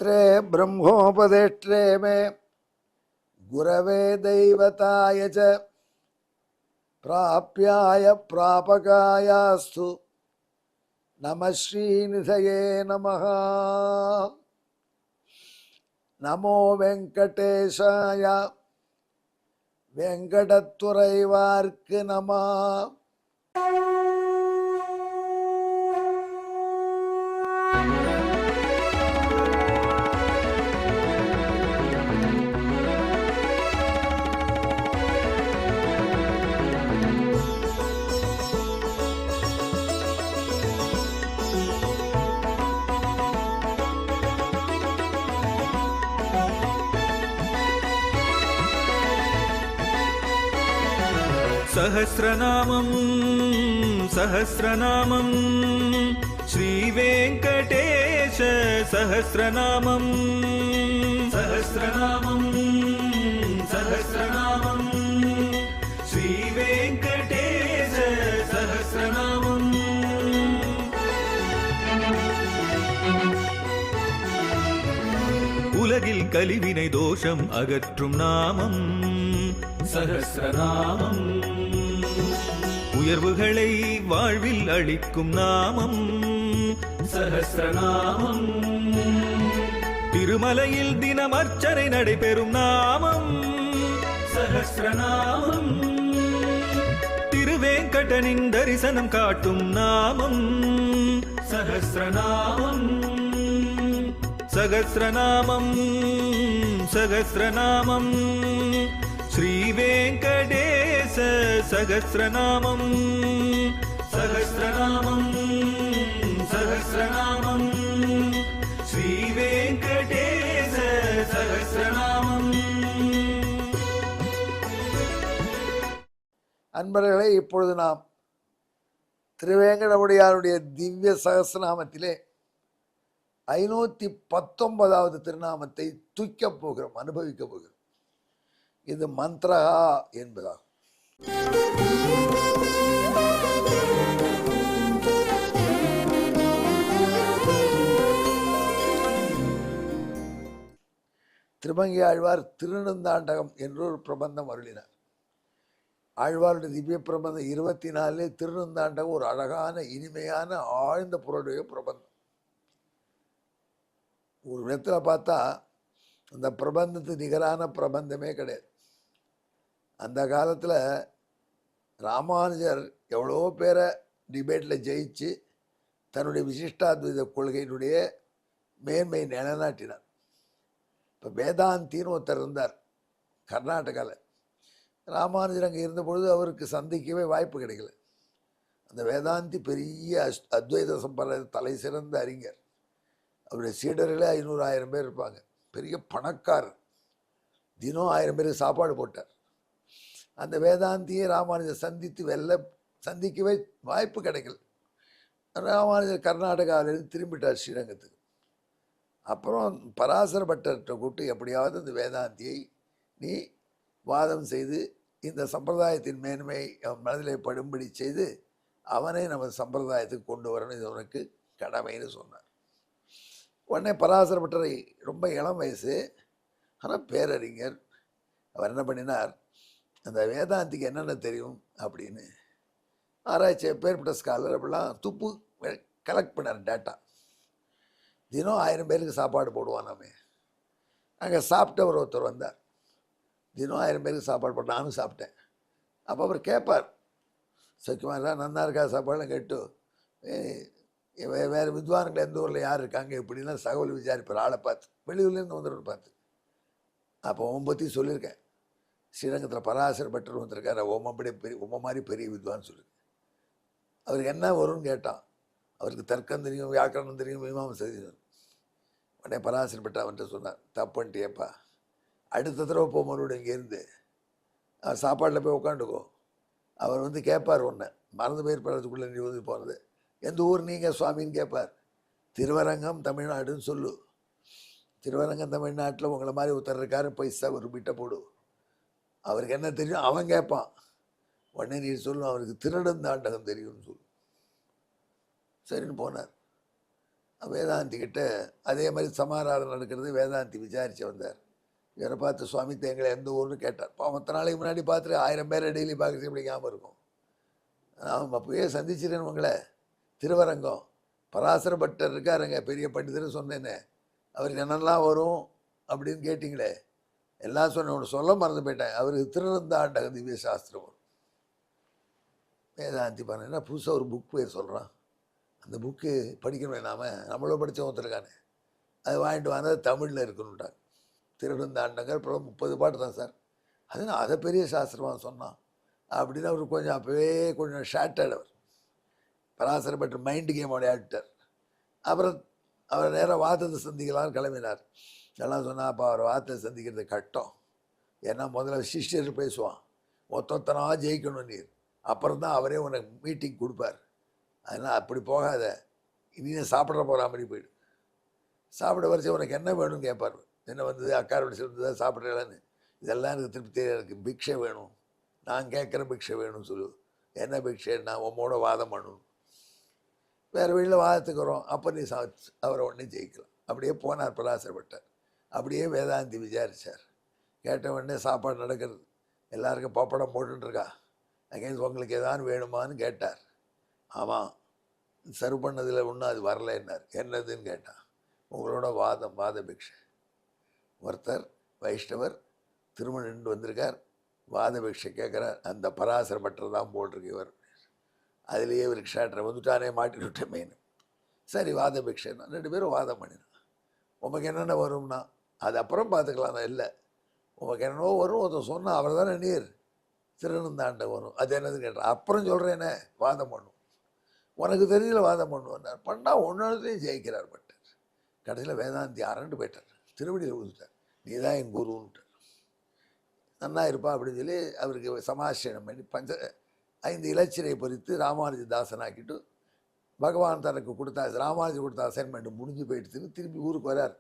क्षेत्रे ब्रह्मोपदेष्ट्रे मे गुरवे दैवताय च प्राप्याय प्रापकायास्तु नमः श्रीनिधये नमः। नमो वेंकटेशाय वेंकटत्वरैवार्क्क नमः। सहस्रनामं सहस्रनामं श्रीवेंकटेश सहस्रनामं सहस्रनामं सहस्रनामं श्रीवेंकटेश सहस्रनामं। உலகில் கலிவினை தோஷம் அகற்றும் நாமம் சஹஸ்ரநாமம். உயர்வுகளை வாழ்வில் அளிக்கும் நாமம் சஹஸ்ரநாமம். திருமலையில் தினம் அர்ச்சனை நடைபெறும் நாமம் சஹஸ்ரநாமம். திருவேங்கடனின் தரிசனம் காட்டும் நாமம் சஹஸ்ரநாமம். சகஸ்ரநாமம் சகஸ்ரநாமம் श्रीवेंकटेश सहस्रनामं सहस्रनामं सहस्रनामं श्रीवेंकटेश सहस्रनामं। அன்பர்களே, இப்பொழுது நாம் திருவேங்கடமுடையாருடைய திவ்ய சகஸ்ரநாமத்திலே 519வது திருநாமத்தை தூக்கப் போகிறோம், அனுபவிக்க போகிறோம். இது மந்திரஹா என்பதாகும். திருமங்கை ஆழ்வார் திருநந்தாண்டகம் என்றொரு பிரபந்தம் அருளினார். ஆழ்வாருடைய திவ்ய பிரபந்தம் 24 திருநந்தாண்டகம் ஒரு அழகான இனிமையான ஆழ்ந்த பொருளுடைய பிரபந்தம். ஒரு விதத்தில் பார்த்தா அந்த பிரபந்தத்துக்கு நிகரான பிரபந்தமே கிடையாது. அந்த காலத்தில் ராமானுஜர் எவ்வளோ பேரை டிபேட்டில் ஜெயிச்சு தன்னுடைய விசிஷ்டாத்வைத கொள்கையினுடைய மேன்மை நிலைநாட்டினார். இப்போ வேதாந்தின்னு ஒருத்தர் இருந்தார் கர்நாடகாவில். ராமானுஜர் அங்கே இருந்தபொழுது அவருக்கு சந்திக்கவே வாய்ப்பு கிடைக்கல. அந்த வேதாந்தி பெரிய அத்வைத சம்பிரதாய தலை சிறந்த அறிஞர். அவருடைய சீடர்களே 500-1000 பேர் இருப்பாங்க. பெரிய பணக்காரர். தினம் 1000 பேருக்கு சாப்பாடு போட்டார். அந்த வேதாந்தியை ராமானுஜர் சந்திக்கவே வாய்ப்பு கிடைக்கல. ராமானுஜர் கர்நாடகாவிலிருந்து திரும்பிட்டார் ஸ்ரீரங்கத்துக்கு. அப்புறம் பராசர பட்டர்கிட்ட கூப்பிட்டு எப்படியாவது இந்த வேதாந்தியை நீ வாதம் செய்து இந்த சம்பிரதாயத்தின் மேன்மை அவன் மனதிலே படும்படி செய்து அவனை நம்ம சம்பிரதாயத்துக்கு கொண்டு வரணும், இது உனக்கு கடமைன்னு சொன்னார். உடனே பராசர பட்டரை ரொம்ப இளம் வயசு, ஆனால் பேரறிஞர். அவர் என்ன பண்ணினார், அந்த வேதாந்திக்கு என்னென்ன தெரியும் அப்படின்னு ஆராய்ச்சி, பேர்பட்ட ஸ்காலர் அப்படிலாம் துப்பு கலெக்ட் பண்ணார் டேட்டா. தினம் 1000 பேருக்கு சாப்பாடு போடுவான். நம்ம அங்கே சாப்பிட்டவர் ஒருத்தர் வந்தார். தினம் 1000 பேருக்கு சாப்பாடு போட்டு நானும் சாப்பிட்டேன். அப்போ அவர் கேட்பார், சக்கியமாக நன்னா இருக்கா சாப்பாடுலாம் கேட்டு வேறு வித்வான்கள் எந்த ஊரில் யார் இருக்காங்க இப்படிலாம் தகவல் விசாரிப்பார். ஆளை பார்த்து வெளியூர்லேருந்து வந்துடுன்னு பார்த்து. அப்போ ஓம் பற்றி சொல்லியிருக்கேன். ஸ்ரீரங்கத்தில் பராசர பட்டர் வந்திருக்காரு, ஓமப்படி ஓம மாதிரி பெரிய வித்வான்னு சொல்லியிருக்கேன். அவருக்கு என்ன வரும்னு கேட்டான். அவருக்கு தர்க்கம் தெரியும், வியாக்கரணம் தெரியும், மீமாம்சை தெரியும். உடனே பராசர பட்டர் அவன்கிட்ட சொன்னார், தப்புன்ட்டியப்பா, அடுத்த தடவை போ மறுபடியும் இங்கேருந்து அவர் சாப்பாட்டில் போய் உட்காந்துக்கோ. அவர் வந்து கேட்பார், ஒன்று மறந்து போயிருப்பதுக்குள்ளே நீ வந்து போகிறது, எந்த ஊர் நீங்கள் சுவாமின்னு கேட்பார். திருவரங்கம் தமிழ்நாடுன்னு சொல்லு. திருவரங்கம் தமிழ்நாட்டில் உங்களை மாதிரி ஒருத்தர் இருக்காரு, பைசா ஒரு பிட்டை போடு. அவருக்கு என்ன தெரியும் அவன் கேட்பான். உடனே நீ சொல்லும் அவருக்கு திருநந்தாண்டகம் தெரியும்னு சொல்லு. சரின்னு போனார். வேதாந்தி கிட்ட அதே மாதிரி சமாராதனை நடக்கிறது. வேதாந்தி விசாரிச்சு வந்தார். இவரை பார்த்து சுவாமி எங்களை எந்த ஊர்னு கேட்டார். மற்ற நாளைக்கு முன்னாடி பார்த்துட்டு 1000 பேரை டெய்லி பார்க்குறது எப்படி ஞாபகம் இருக்கும். நான் அப்போயே சந்திச்சிருக்கேன் உங்களை. திருவரங்கம் பராசர பட்டர் இருக்காருங்க, பெரிய பண்டிதர் சொன்னேன்னு. அவருக்கு என்னெல்லாம் வரும் அப்படின்னு கேட்டிங்களே, எல்லாம் சொன்ன ஒன்று சொல்ல மறந்து போயிட்டேன். அவருக்கு திருநந்தாண்ட திவ்ய சாஸ்திரம் வரும். வேதாந்தி பண்ண புதுசாக ஒரு புக் பேர் சொல்கிறான். அந்த புக்கு படிக்கணும். நம்மளோ படித்த ஒருத்தருக்கானே அது வாங்கிட்டு வாங்க, தமிழில் இருக்கணுன்ட்டாங்க. திருநந்தாண்டங்கள் அப்புறம் 30 பாட்டு தான் சார். அது நான் அதை பெரிய சாஸ்திரமாக சொன்னான் அப்படின்னு அவர் கொஞ்சம் அப்போவே கொஞ்சம் ஷார்ட்டட். அவர் பராசர பட்டர் மைண்டு கேம் விளையாடிட்டார். அப்புறம் அவர் நேராக வாதத்தை சந்திக்கலாம்னு கிளம்பினார். எல்லாம் சொன்னால் அப்போ அவர் வாதத்தை சந்திக்கிறது கட்டம். ஏன்னா முதல்ல சிஷ்யர் பேசுவான், ஒத்தொத்தனாக ஜெயிக்கணும் நீர், அப்புறம் தான் அவரே உனக்கு மீட்டிங் கொடுப்பார். அதனால் அப்படி போகாத, இனி சாப்பிட்ற போகிற மாதிரி போயிடு. சாப்பிட வரைச்சு உனக்கு என்ன வேணும்னு கேட்பார். என்ன வந்தது, அக்காரோட சேர்ந்து சாப்பிட்றேன்னு. இதெல்லாம் எனக்கு திருப்தியாக இருக்குது, பிக்ஷை வேணும், நான் கேட்குற பிக்ஷை வேணும்னு சொல்லு. என்ன பிக்ஷை, நான் உம்மோட வாதம் பண்ணணும். வேறு வழியில் வாதத்துக்கு வரோம். அப்போ நீ அவரை உடனே ஜெயிக்கலாம். அப்படியே போனார் பராசரப்பட்டார். அப்படியே வேதாந்தி விசாரித்தார். கேட்ட உடனே சாப்பாடு நடக்கிறது. எல்லாருக்கும் பப்படம் போட்டுருக்கா. அங்கேருந்து உங்களுக்கு எதாவது வேணுமான்னு கேட்டார். ஆமாம், சர்வ் பண்ணதில் ஒன்றும் அது வரலைன்னார். என்னதுன்னு கேட்டான். உங்களோட வாத பிக்ஷை. ஒருத்தர் வைஷ்ணவர் திருமணம் நின்று வந்திருக்கார், வாத பிக்ஷை கேட்குறார். அந்த பராசர பட்டர் தான் போட்டிருக்கு இவர். அதுலேயே இவருக்கு ஷாட்டரை வந்துட்டானே, மாட்டி விட்ட மெயின். சரி வாத பிக்ஷைன்னா 2 பேரும் வாதம் பண்ணினான். உமக்கு என்னென்ன வரும்னா அது அப்புறம் பார்த்துக்கலாம். நான் இல்லை, உமக்கு என்னென்னோ வரும். ஒருத்தர் சொன்னால் அவர் தானே நீர் திருநந்தாண்ட வரும். அது என்னதுன்னு கேட்டார். அப்புறம் சொல்கிறேனே வாதம் பண்ணும், உனக்கு தெரியல வாதம் பண்ணுவார். பண்ணால் ஒன்றுத்தையும் ஜெயிக்கிறார் பட்டர். கடைசியில் வேதாந்தி அரண்டு போயிட்டார், திருவடியில் விழுந்துட்டார். நீ தான் என் குருன்ட்டார். நன்னா இருப்பா அப்படின்னு சொல்லி அவருக்கு சமாசனம் பண்ணி 5 இலச்சினை பொறித்து ராமானுஜ தாசனாக்கிட்டு பகவான் தனக்கு கொடுத்தா ராமானுஜர் கொடுத்த அசைன்மெண்ட் முடிஞ்சு போயிடுச்சுன்னு திரும்பி ஊருக்கு வரார்.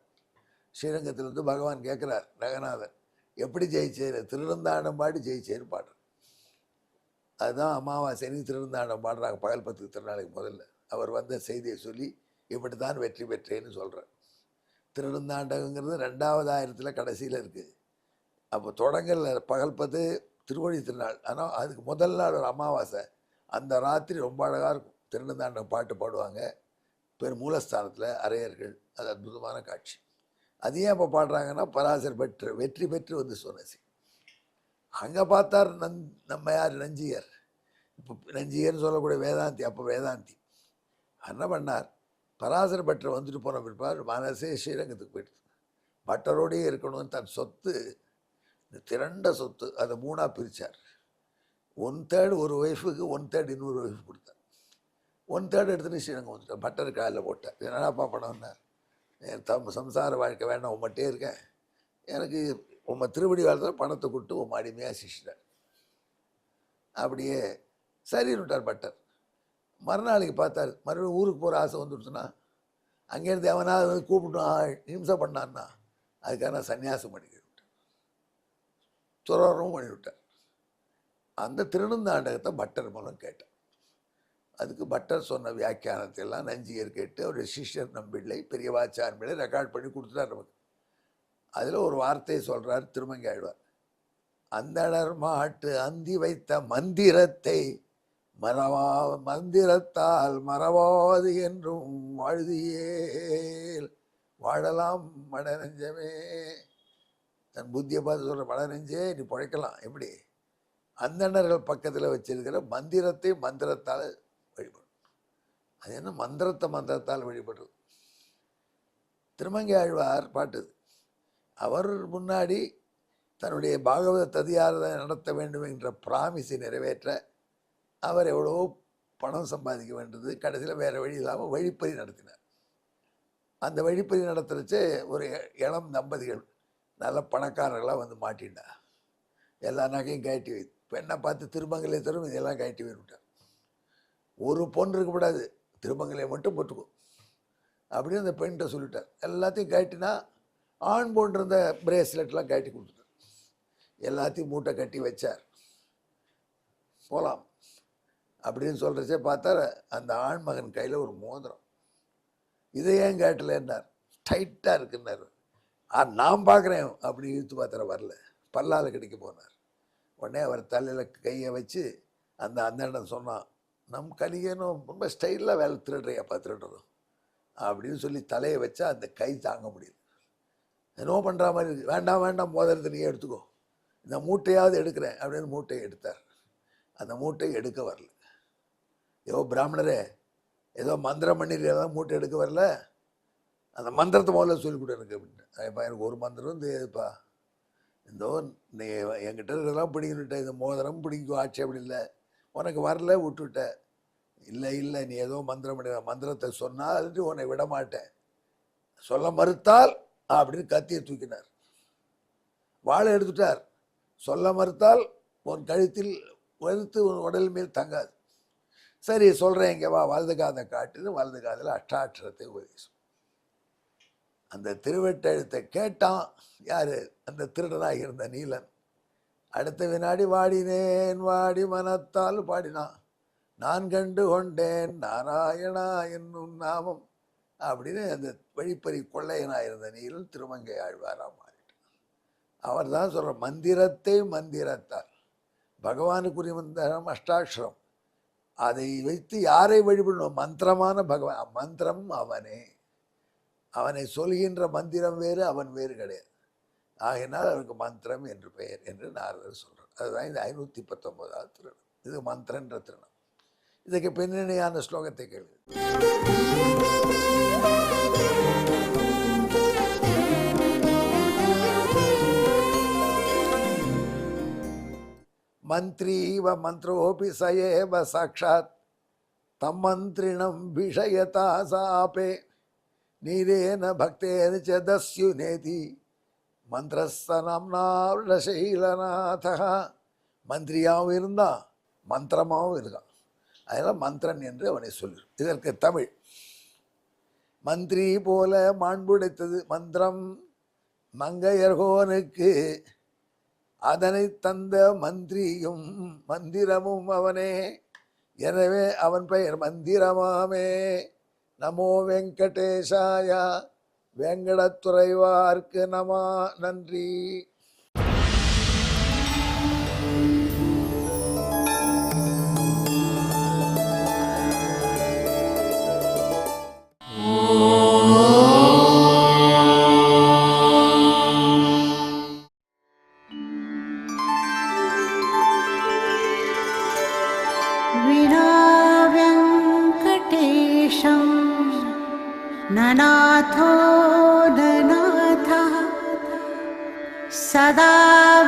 ஸ்ரீரங்கத்திலிருந்து பகவான் கேட்குறார், ரங்கநாதன் எப்படி ஜெயிச்சேர்? திருநந்தாண்டம் பாடி ஜெயிச்சேர் பாடுறார். அதுதான் அமாவாசைனி திருநந்தாண்டம் பாடுறாங்க பகல் 10 திருநாளைக்கு முதல்ல. அவர் வந்த செய்தியை சொல்லி இப்படி தான் வெற்றி பெற்றேன்னு சொல்கிறார். திருநந்தாண்டகங்கிறது 2வது ஆயிரத்தில் கடைசியில் இருக்குது. அப்போ தொடங்கல பகல் 10 திருவழி திருநாள். ஆனால் அதுக்கு முதல் நாள் ஒரு அமாவாசை. அந்த ராத்திரி ரொம்ப அழகாக இருக்கும். திருநந்தாண்டம் பாட்டு பாடுவாங்க மூலஸ்தானத்தில் அரையர்கள். அது அற்புதமான காட்சி. அது ஏன் இப்போ பாடுறாங்கன்னா பராசர் பெற்று வெற்றி பெற்று வந்து சொன்னசி. அங்கே பார்த்தார் நம்ம யார் நஞ்சியர். இப்போ நஞ்சியர்னு சொல்லக்கூடிய வேதாந்தி. அப்போ வேதாந்தி என்ன பண்ணார், பராசர பட்டர் வந்துட்டு போன பிற்பாடு மனசே ஸ்ரீரங்கத்துக்கு போயிடுது. பட்டரோடையே இருக்கணும்னு தன் சொத்து, திரண்ட சொத்து, அதை 3ஆக பிரித்தார். 1/3 ஒரு ஒய்ஃபுக்கு, 1/3 இன்னொரு ஒய்ஃபு கொடுத்தார். 1/3 எடுத்துகிட்டு ஸ்ரீரங்கம் வந்துட்டார். பட்டர் காலில் போட்டார். என்னடாப்பா பணம்னார். சம்சார வாழ்க்கை வேண்டாம், உம்மட்டே இருக்கேன், எனக்கு உம்ம திருவடி வாழ்த்தில் பணத்தை கொடுத்து உம்ம அடிமையாக சிஷ்டார். அப்படியே சரின்னுட்டார் பட்டர். மறுநாளைக்கு பார்த்தார், மறுபடியும் ஊருக்கு போகிற ஆசை வந்துடுச்சுன்னா அங்கேருந்து எவனாவது கூப்பிட்டு ஹிம்சை பண்ணான்னா அதுக்காக சன்னியாசம் பண்ணிக்கிட்டு துறவரமும் பண்ணிவிட்டார். அந்த திருநந்தாண்டகத்தை பட்டர் மூலம் கேட்டார். அதுக்கு பட்டர் சொன்ன வியாக்கியானத்தை எல்லாம் நஞ்சியர் கேட்டு அவருடைய சிஷ்யர் நம்பிள்ளை பெரியவாச்சான் பிள்ளை ரெக்கார்ட் பண்ணி கொடுத்துட்டார் நமக்கு. அதில் ஒரு வார்த்தையை சொல்கிறார் திருமங்கை ஆழ்வார். அந்தணர் மாட்டு அந்தி வைத்த மந்திரத்தை மந்திரத்தால் மறவாது என்றும் வாழ்தியேல் வாழலாம் மடநெஞ்சமே. தன் புத்தியை பார்த்து சொல்கிற மடநெஞ்சே நீ பிழைக்கலாம். எப்படி? அந்தணர்கள் பக்கத்தில் வச்சிருக்கிற மந்திரத்தை மந்திரத்தால் வழிபடும். அது என்ன மந்திரத்தால் வழிபடுறது? திருமங்கை ஆழ்வார் பாட்டு. அவர் முன்னாடி தன்னுடைய பாகவத ததியாரதை நடத்த வேண்டும் என்ற பிராமிஸை நிறைவேற்ற அவர் எவ்வளோ பணம் சம்பாதிக்க வேண்டியது. கடைசியில் வேறு வழி இல்லாமல் வழிப்பறி நடத்தினார். அந்த வழிப்பறி நடத்துறச்சே ஒரு இளம் தம்பதிகள் நல்ல பணக்காரர்களாக வந்து மாட்டின்டா. எல்லா நகையும் கட்டி வை. பெண்ணை பார்த்து திருமங்கலை தரும் இதெல்லாம் கட்டி வைட்டார். ஒரு பொண்ணு இருக்கக்கூடாது, திருமங்கலை மட்டும் போட்டுக்கும் அப்படின்னு அந்த பெண்கிட்ட சொல்லிட்டார். எல்லாத்தையும் கட்டினா ஆண் போன்றிருந்த பிரேஸ்லெட்லாம் கட்டி கொடுத்துட்டார். எல்லாத்தையும் மூட்டை கட்டி வச்சார். போகலாம் அப்படின்னு சொல்கிறச்சே பார்த்தா அந்த ஆண்மகன் கையில் ஒரு மோதிரம். இதை ஏன் கேட்டலன்னார். டைட்டாக இருக்குன்னார். நான் பார்க்குறேன் அப்படி இழுத்து பார்த்துற வரல, பல்லால் கிடைக்க போனார். உடனே அவர் தலையில் கையை வச்சு அந்த இடம் சொன்னான், நம் கலிகனும் ரொம்ப ஸ்டைலாக வேலை திருடுறையாப்பா திருடுறதும் அப்படின்னு சொல்லி தலையை வச்சா அந்த கை தாங்க முடியல. என்னவோ பண்ணுற மாதிரி இருக்கு. வேண்டாம் வேண்டாம், மோதிரத்தை நீ எடுத்துக்கோ, இந்த மூட்டையாவது எடுக்கிறேன் அப்படின்னு மூட்டையை எடுத்தார். அந்த மூட்டையை எடுக்க வரல. ஏதோ பிராமணரே ஏதோ மந்திரம் பண்ணிருக்கதான் மூட்டை எடுக்க வரல, அந்த மந்திரத்தை முதல்ல சொல்லிக் கொடு எனக்கு அப்படின்ட்டு. எனக்கு ஒரு மந்திரம் தெரியாதுப்பா, இந்தோ நீ என்கிட்ட இருக்கிறதெல்லாம் பிடிக்கிட்ட, இந்த மோதிரம் பிடிக்கும் ஆட்சி அப்படி இல்லை, உனக்கு வரல விட்டுவிட்ட. இல்லை இல்லை, நீ ஏதோ மந்திரம் பண்ணி மந்திரத்தை சொன்னால் உன்னை விட மாட்டேன், சொல்ல மறுத்தால் அப்படின்னு கத்தியை தூக்கினார். வாழை எடுத்துட்டார். சொல்ல மறுத்தால் உன் கழுத்தில் வறுத்து உன் உடல் மேல் தங்காது. சரி சொல்கிறேன், இங்கே வா, வலது காதை காட்டுன்னு வலது காதில் அஷ்டாட்சரத்தை உபதேசம். அந்த திருவெட்டெழுத்தை கேட்டான் யார்? அந்த திருடனாக இருந்த நீலன். அடுத்த வினாடி வாடினேன் வாடி மனத்தால் பாடினான், நான் கண்டு கொண்டேன் நாராயணா என்னும் நாமம் அப்படின்னு அந்த வழிப்பறி கொள்ளையனாக இருந்த நீலன் திருமங்கை ஆழ்வாராக மாறிட்டான். அவர் தான் சொல்கிற மந்திரத்தை மந்திரத்தால், பகவானுக்குரிய மந்திரம் அஷ்டாட்சரம், அதை வைத்து யாரை வழிபடணும்? மந்திரமான பகவான். மந்திரம் அவனே, அவனை சொல்கின்ற மந்திரம் வேறு, அவன் வேறு கிடையாது. ஆகினால் அவருக்கு மந்திரம் என்று பெயர் என்று நாரதர் சொல்கிறார். அதுதான் இந்த 519வது திருடம். இது மந்திரன்ற திருடம். இதுக்கு பின்னணியான ஸ்லோகத்தை கேள்வி. மந்திரீவ மந்திரோபி சயேவ சாட்சாத் தம் மந்திரிணம் விஷயதா சாபே நீரேன பக்தேன ச தஸ்யுநேதி மந்திரஸ்தனம்னாசைலநாதா. மந்திரியாகவும் இருந்தான், மந்திரமாகவும் இருக்கான். அதனால் மந்திரன் என்று அவனை சொல்லு. இதற்கு தமிழ், மந்திரி போல மாண்புடைத்தது மந்திரம் மங்கையர்கோனுக்கு, அதனை தந்த மந்திரியும் மந்திரமும் அவனே, எனவே அவன் பெயர் மந்திரமாமே. நமோ வெங்கடேசாய, வேங்கடத்துறைவார்க்கு நம. நன்றி. ननाथो ननाथः सदा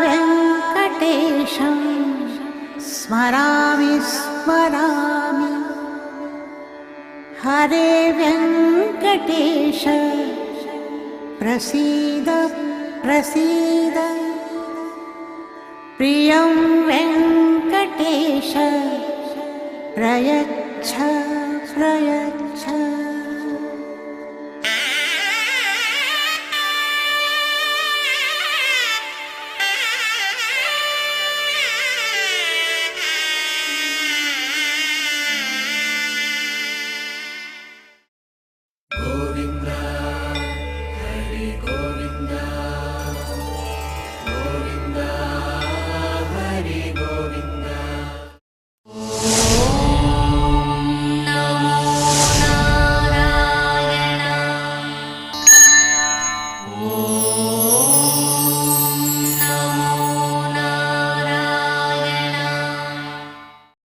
वेङ्कटेशं स्मरामि स्मरामि. हरे वेङ्कटेश प्रसीद प्रसीद, प्रियं वेङ्कटेश प्रयच्छ प्रयच्छ.